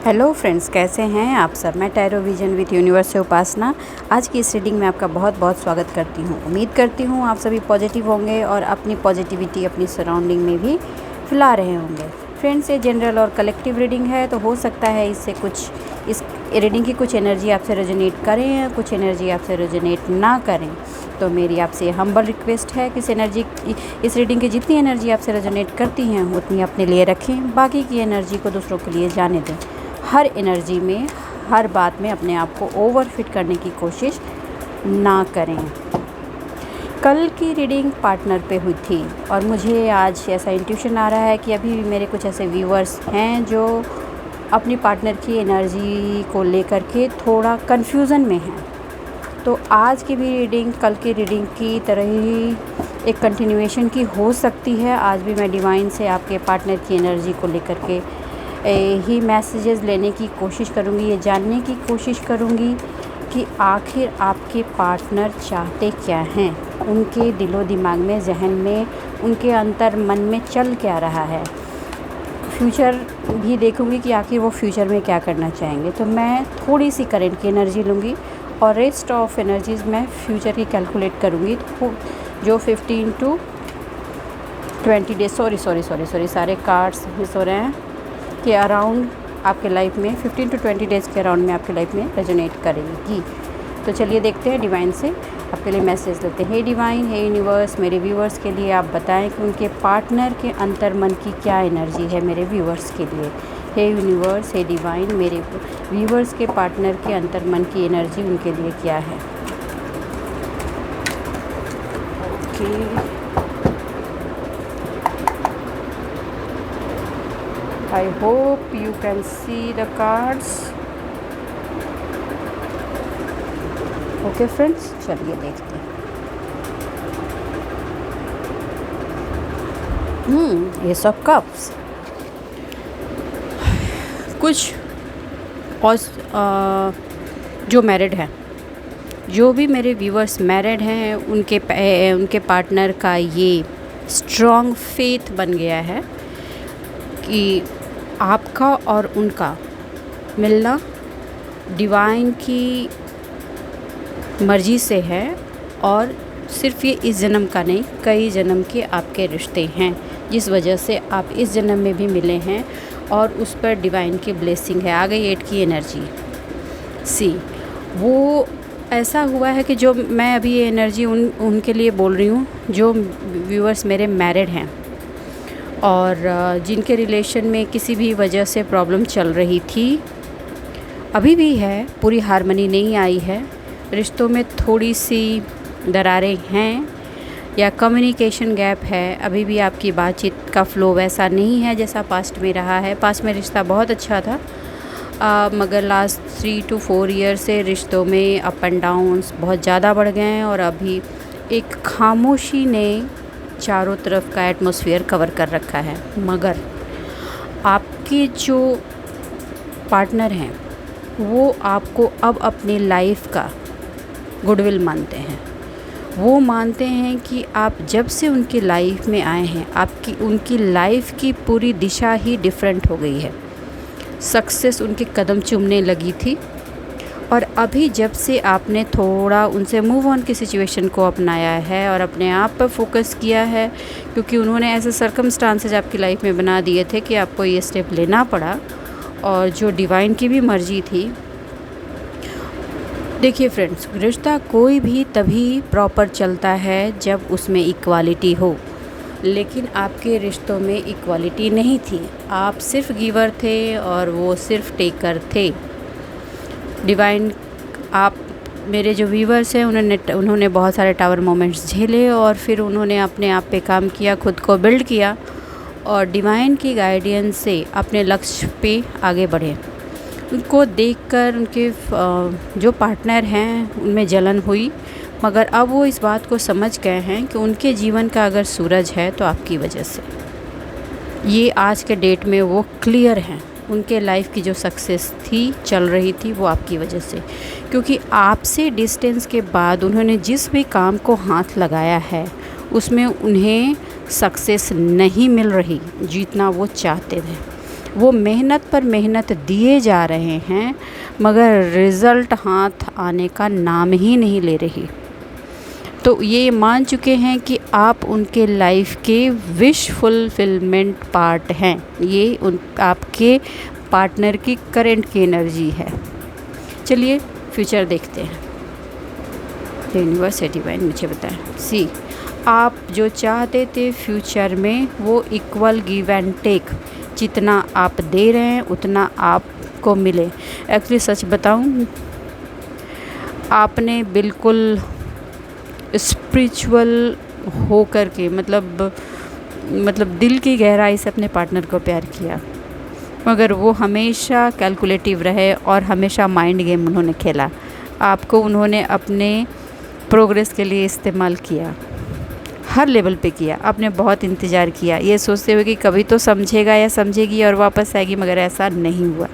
Hello friends, कैसे हैं आप सब। मैं टैरो विजन विद यूनिवर्स से उपासना आज की इस रीडिंग में आपका बहुत बहुत स्वागत करती हूँ। उम्मीद करती हूँ आप सभी पॉजिटिव होंगे और अपनी पॉजिटिविटी अपनी सराउंडिंग में भी फैला रहे होंगे। फ्रेंड्स, ये जनरल और कलेक्टिव रीडिंग है, तो हो सकता है इससे कुछ इस रीडिंग की कुछ एनर्जी आपसे रेजोनेट करें या कुछ एनर्जी आपसे रेजोनेट ना करें। तो मेरी आपसे हम्बल रिक्वेस्ट है कि इस रीडिंग की जितनी एनर्जी आपसे रेजोनेट करती हैं उतनी अपने लिए रखें, बाकी की एनर्जी को दूसरों के लिए जाने दें। हर एनर्जी में, हर बात में अपने आप को ओवरफिट करने की कोशिश ना करें। कल की रीडिंग पार्टनर पे हुई थी और मुझे आज ऐसा इंट्यूशन आ रहा है कि अभी भी मेरे कुछ ऐसे व्यूअर्स हैं जो अपनी पार्टनर की एनर्जी को लेकर के थोड़ा कन्फ्यूज़न में हैं। तो आज की भी रीडिंग कल की रीडिंग की तरह ही एक कंटिन्यूएशन की हो सकती है। आज भी मैं डिवाइन से आपके पार्टनर की एनर्जी को लेकर के ही मैसेजेस लेने की कोशिश करूँगी, ये जानने की कोशिश करूँगी कि आखिर आपके पार्टनर चाहते क्या हैं, उनके दिलो दिमाग में, जहन में, उनके अंतर मन में चल क्या रहा है। फ्यूचर भी देखूँगी कि आखिर वो फ्यूचर में क्या करना चाहेंगे। तो मैं थोड़ी सी करंट की एनर्जी लूँगी और रेस्ट ऑफ एनर्जीज़ मैं फ्यूचर की कैलकुलेट करूँगी। तो जो 15 to 20 डेज सॉरी सारे कार्ड्स मिस हो रहे हैं कि अराउंड आपके लाइफ में 15 to 20 डेज़ के अराउंड में आपके लाइफ में रेजोनेट करेगी। तो चलिए देखते हैं डिवाइन से आपके लिए मैसेज लेते हैं। हे डिवाइन, हे यूनिवर्स, मेरे व्यूवर्स के लिए आप बताएं कि उनके पार्टनर के अंतर मन की क्या एनर्जी है मेरे व्यूवर्स के लिए। हे यूनिवर्स, हे डिवाइन, मेरे व्यूवर्स के पार्टनर के अंतर मन की एनर्जी उनके लिए क्या है। Okay, I hope you can see the cards. Okay friends, चलिए देखते हैं। ये सब कप्स कुछ और जो मैरिड हैं, जो भी मेरे व्यूवर्स मैरिड हैं, उनके पार्टनर का ये स्ट्रॉन्ग फेथ बन गया है कि आपका और उनका मिलना डिवाइन की मर्ज़ी से है और सिर्फ ये इस जन्म का नहीं, कई जन्म के आपके रिश्ते हैं जिस वजह से आप इस जन्म में भी मिले हैं और उस पर डिवाइन की ब्लेसिंग है। आ गई 8 की एनर्जी। सी, वो ऐसा हुआ है कि जो मैं अभी ये एनर्जी उनके लिए बोल रही हूँ जो व्यूअर्स मेरे मैरिड हैं और जिनके रिलेशन में किसी भी वजह से प्रॉब्लम चल रही थी, अभी भी है, पूरी हार्मनी नहीं आई है, रिश्तों में थोड़ी सी दरारें हैं या कम्युनिकेशन गैप है। अभी भी आपकी बातचीत का फ़्लो वैसा नहीं है जैसा पास्ट में रहा है। पास्ट में रिश्ता बहुत अच्छा था, मगर लास्ट 3 to 4 ईयर से रिश्तों में अप एंड डाउन्स बहुत ज़्यादा बढ़ गए हैं और अभी एक खामोशी ने चारों तरफ का एटमॉस्फेयर कवर कर रखा है। मगर आपके जो पार्टनर हैं वो आपको अब अपनी लाइफ का गुडविल मानते हैं। वो मानते हैं कि आप जब से उनकी लाइफ में आए हैं उनकी लाइफ की पूरी दिशा ही डिफरेंट हो गई है। सक्सेस उनके कदम चूमने लगी थी और अभी जब से आपने थोड़ा उनसे मूव ऑन की सिचुएशन को अपनाया है और अपने आप पर फोकस किया है, क्योंकि उन्होंने ऐसे सर्कमस्टांसेस आपकी लाइफ में बना दिए थे कि आपको ये स्टेप लेना पड़ा और जो डिवाइन की भी मर्जी थी। देखिए फ्रेंड्स, रिश्ता कोई भी तभी प्रॉपर चलता है जब उसमें इक्वालिटी हो, लेकिन आपके रिश्तों में इक्वालिटी नहीं थी। आप सिर्फ गिवर थे और वो सिर्फ टेकर थे। डिवाइन, आप मेरे जो व्यूवर्स हैं उन्होंने बहुत सारे टावर मोमेंट्स झेले और फिर उन्होंने अपने आप पे काम किया, खुद को बिल्ड किया और डिवाइन की गाइडेंस से अपने लक्ष्य पे आगे बढ़े। उनको देखकर उनके जो पार्टनर हैं उनमें जलन हुई, मगर अब वो इस बात को समझ गए हैं कि उनके जीवन का अगर सूरज है तो आपकी वजह से। ये आज के डेट में वो क्लियर हैं। उनके लाइफ की जो सक्सेस थी, चल रही थी, वो आपकी वजह से, क्योंकि आपसे डिस्टेंस के बाद उन्होंने जिस भी काम को हाथ लगाया है उसमें उन्हें सक्सेस नहीं मिल रही जितना वो चाहते थे। वो मेहनत पर मेहनत दिए जा रहे हैं, मगर रिज़ल्ट हाथ आने का नाम ही नहीं ले रही। तो ये मान चुके हैं कि आप उनके लाइफ के विश फुलफिलमेंट पार्ट हैं। ये आपके पार्टनर की करंट की एनर्जी है। चलिए फ्यूचर देखते हैं। यूनिवर्स डिवाइन मुझे बताएं। सी, आप जो चाहते थे फ्यूचर में वो इक्वल गिव एंड टेक, जितना आप दे रहे हैं उतना आपको मिले। एक्चुअली सच बताऊं, आपने बिल्कुल स्पिरिचुअल हो कर के मतलब दिल की गहराई से अपने पार्टनर को प्यार किया, मगर वो हमेशा कैलकुलेटिव रहे और हमेशा माइंड गेम उन्होंने खेला। आपको उन्होंने अपने प्रोग्रेस के लिए इस्तेमाल किया, हर लेवल पे किया। आपने बहुत इंतज़ार किया ये सोचते हुए कि कभी तो समझेगा या समझेगी और वापस आएगी, मगर ऐसा नहीं हुआ।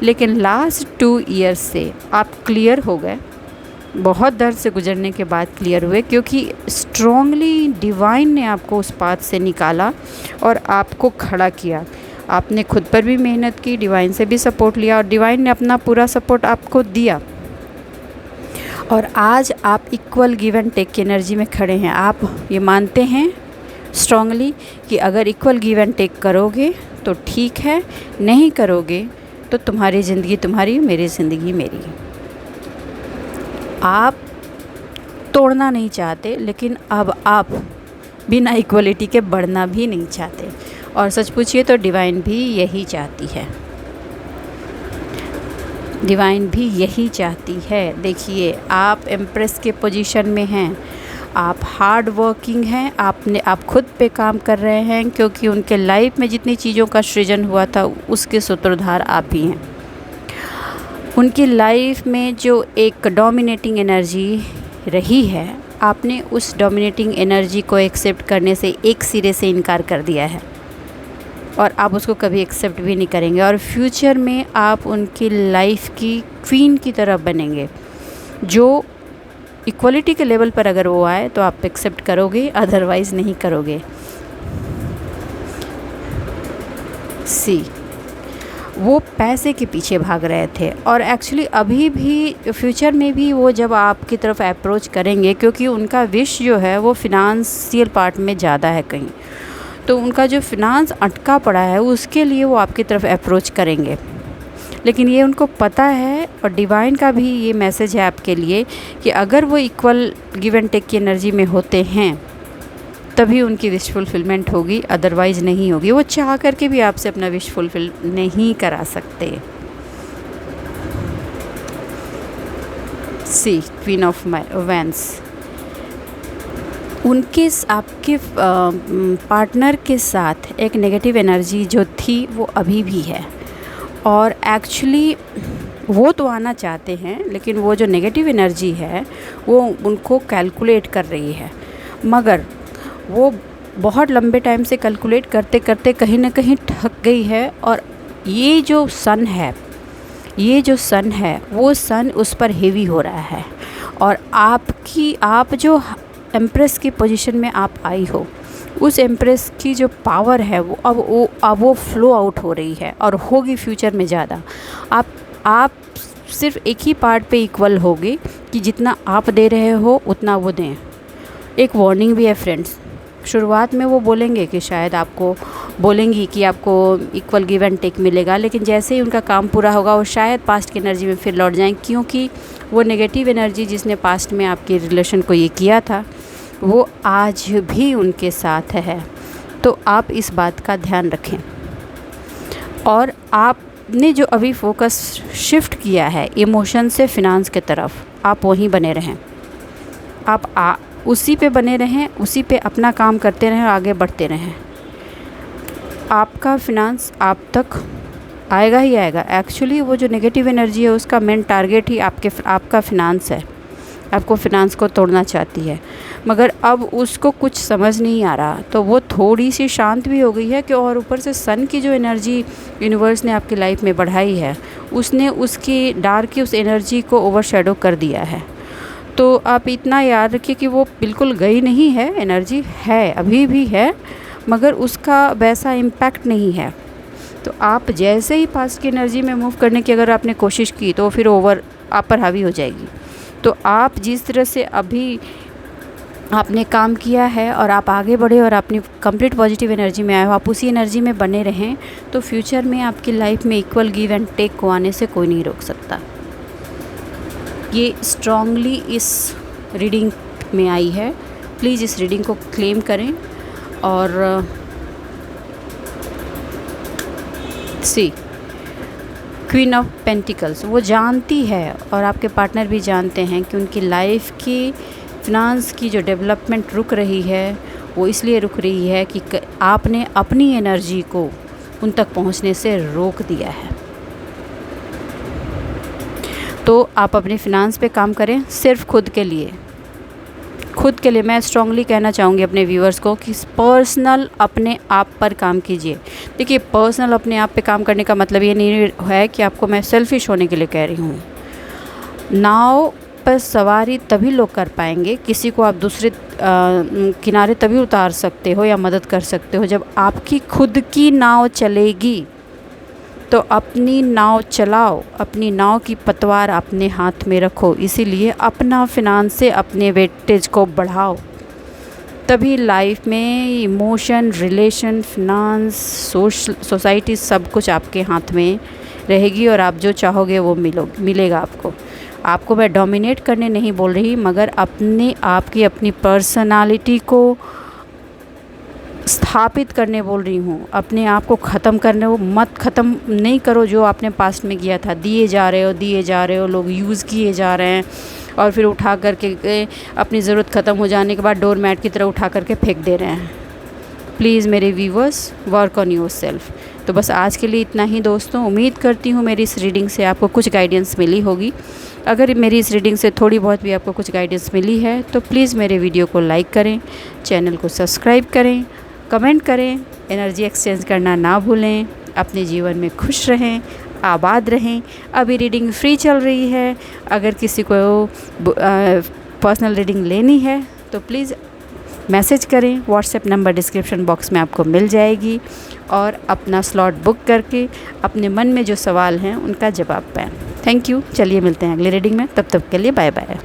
लेकिन लास्ट 2 ईयर्स से आप क्लियर हो गए। बहुत दर्द से गुजरने के बाद क्लियर हुए, क्योंकि स्ट्रॉन्गली डिवाइन ने आपको उस पाथ से निकाला और आपको खड़ा किया। आपने खुद पर भी मेहनत की, डिवाइन से भी सपोर्ट लिया और डिवाइन ने अपना पूरा सपोर्ट आपको दिया। और आज आप इक्वल गिव एंड टेक की एनर्जी में खड़े हैं। आप ये मानते हैं स्ट्रॉन्गली कि अगर इक्वल गिव एंड टेक करोगे तो ठीक है, नहीं करोगे तो तुम्हारी ज़िंदगी तुम्हारी, मेरी ज़िंदगी मेरी। आप तोड़ना नहीं चाहते, लेकिन अब आप बिना इक्वलिटी के बढ़ना भी नहीं चाहते। और सच पूछिए तो डिवाइन भी यही चाहती है। डिवाइन भी यही चाहती है। देखिए, आप एम्प्रेस के पोजीशन में हैं, आप हार्ड वर्किंग हैं, आप खुद पे काम कर रहे हैं, क्योंकि उनके लाइफ में जितनी चीज़ों का सृजन हुआ था उसके सूत्रधार आप भी हैं। उनकी लाइफ में जो एक डोमिनेटिंग एनर्जी रही है, आपने उस डोमिनेटिंग एनर्जी को एक्सेप्ट करने से एक सिरे से इनकार कर दिया है और आप उसको कभी एक्सेप्ट भी नहीं करेंगे। और फ्यूचर में आप उनकी लाइफ की क्वीन की तरह बनेंगे। जो इक्वलिटी के लेवल पर अगर वो आए तो आप एक्सेप्ट करोगे, अदरवाइज़ नहीं करोगे। सी, वो पैसे के पीछे भाग रहे थे और एक्चुअली अभी भी फ्यूचर में भी वो जब आपकी तरफ अप्रोच करेंगे, क्योंकि उनका विश जो है वो फिनांशियल पार्ट में ज़्यादा है कहीं, तो उनका जो फिनांस अटका पड़ा है उसके लिए वो आपकी तरफ अप्रोच करेंगे। लेकिन ये उनको पता है और डिवाइन का भी ये मैसेज है आपके लिए कि अगर वो इक्वल गिव एंड टेक की एनर्जी में होते हैं तभी उनकी विश फुलफिलमेंट होगी, अदरवाइज़ नहीं होगी। वो चाह करके भी आपसे अपना विश फुलफिल नहीं करा सकते। सी, क्वीन ऑफ वैंस, उनके आपके पार्टनर के साथ एक नेगेटिव एनर्जी जो थी वो अभी भी है, और एक्चुअली वो तो आना चाहते हैं, लेकिन वो जो नेगेटिव एनर्जी है वो उनको कैलकुलेट कर रही है, मगर वो बहुत लंबे टाइम से कैलकुलेट करते करते कहीं ना कहीं थक गई है। और ये जो सन है वो सन उस पर हेवी हो रहा है, और आप जो एम्प्रेस की पोजीशन में आप आई हो, उस एम्प्रेस की जो पावर है वो अब वो फ्लो आउट हो रही है और होगी फ्यूचर में ज़्यादा। आप सिर्फ एक ही पार्ट पे इक्वल होगे कि जितना आप दे रहे हो उतना वो दें। एक वार्निंग भी है फ्रेंड्स, शुरुआत में वो बोलेंगे कि शायद आपको बोलेंगी कि आपको इक्वल गिव एंड टेक मिलेगा, लेकिन जैसे ही उनका काम पूरा होगा वो शायद पास्ट की एनर्जी में फिर लौट जाएं, क्योंकि वो नेगेटिव एनर्जी जिसने पास्ट में आपके रिलेशन को ये किया था वो आज भी उनके साथ है। तो आप इस बात का ध्यान रखें, और आपने जो अभी फोकस शिफ्ट किया है इमोशन से फिनांस की तरफ, आप वहीं बने रहें। आप उसी पे बने रहें, उसी पे अपना काम करते रहें, आगे बढ़ते रहें। आपका फिनांस आप तक आएगा ही आएगा। एक्चुअली वो जो नेगेटिव एनर्जी है उसका मेन टारगेट ही आपका फिनांस है। आपको फिनांस को तोड़ना चाहती है, मगर अब उसको कुछ समझ नहीं आ रहा, तो वो थोड़ी सी शांत भी हो गई है कि और ऊपर से सन की जो एनर्जी यूनिवर्स ने आपकी लाइफ में बढ़ाई है उसने उसकी डार्क की उस एनर्जी को ओवरशैडो कर दिया है। तो आप इतना याद रखिए कि वो बिल्कुल गई नहीं है, एनर्जी है, अभी भी है, मगर उसका वैसा इम्पैक्ट नहीं है। तो आप जैसे ही पास्ट की एनर्जी में मूव करने की अगर आपने कोशिश की तो फिर ओवर आप पर हावी हो जाएगी। तो आप जिस तरह से अभी आपने काम किया है और आप आगे बढ़े और अपनी कंप्लीट पॉजिटिव एनर्जी में आए हो, आप उसी एनर्जी में बने रहें, तो फ्यूचर में आपकी लाइफ में इक्वल गिव एंड टेक को आने से कोई नहीं रोक सकता। ये स्ट्रांगली इस रीडिंग में आई है। प्लीज़ इस रीडिंग को क्लेम करें। और सी क्वीन ऑफ पेंटिकल्स, वो जानती है और आपके पार्टनर भी जानते हैं कि उनकी लाइफ की फिनांस की जो डेवलपमेंट रुक रही है वो इसलिए रुक रही है कि आपने अपनी एनर्जी को उन तक पहुंचने से रोक दिया है। तो आप अपने फिनांस पे काम करें, सिर्फ खुद के लिए। मैं स्ट्रांगली कहना चाहूँगी अपने व्यूअर्स को कि पर्सनल अपने आप पर काम कीजिए। देखिए, पर्सनल अपने आप पे काम करने का मतलब ये नहीं है कि आपको मैं सेल्फिश होने के लिए कह रही हूँ। नाव पर सवारी तभी लोग कर पाएंगे, किसी को आप दूसरे किनारे तभी उतार सकते हो या मदद कर सकते हो जब आपकी खुद की नाव चलेगी। तो अपनी नाव चलाओ, अपनी नाव की पतवार अपने हाथ में रखो। इसीलिए अपना फिनांस से अपने वेटेज को बढ़ाओ, तभी लाइफ में इमोशन, रिलेशन, फिनांस, सोसाइटी सब कुछ आपके हाथ में रहेगी और आप जो चाहोगे वो मिलेगा आपको मैं डोमिनेट करने नहीं बोल रही, मगर अपने आप की अपनी पर्सनालिटी को स्थापित करने बोल रही हूँ। अपने आप को ख़त्म करने वो मत, ख़त्म नहीं करो जो आपने पास्ट में किया था। दिए जा रहे हो, लोग यूज़ किए जा रहे हैं और फिर उठा करके अपनी ज़रूरत ख़त्म हो जाने के बाद डोर मैट की तरह उठा करके फेंक दे रहे हैं। प्लीज़ मेरे viewers, work on your self. तो बस आज के लिए इतना ही दोस्तों। उम्मीद करती हूँ मेरी इस रीडिंग से आपको कुछ गाइडेंस मिली होगी। अगर मेरी इस रीडिंग से थोड़ी बहुत भी आपको कुछ गाइडेंस मिली है तो प्लीज़ मेरे वीडियो को लाइक करें, चैनल को सब्सक्राइब करें, कमेंट करें, एनर्जी एक्सचेंज करना ना भूलें। अपने जीवन में खुश रहें, आबाद रहें। अभी रीडिंग फ्री चल रही है। अगर किसी को पर्सनल रीडिंग लेनी है तो प्लीज़ मैसेज करें। व्हाट्सएप नंबर डिस्क्रिप्शन बॉक्स में आपको मिल जाएगी और अपना स्लॉट बुक करके अपने मन में जो सवाल हैं उनका जवाब पाएं। Thank you. चलिए मिलते हैं अगले रीडिंग में, तब तक के लिए बाय बाय।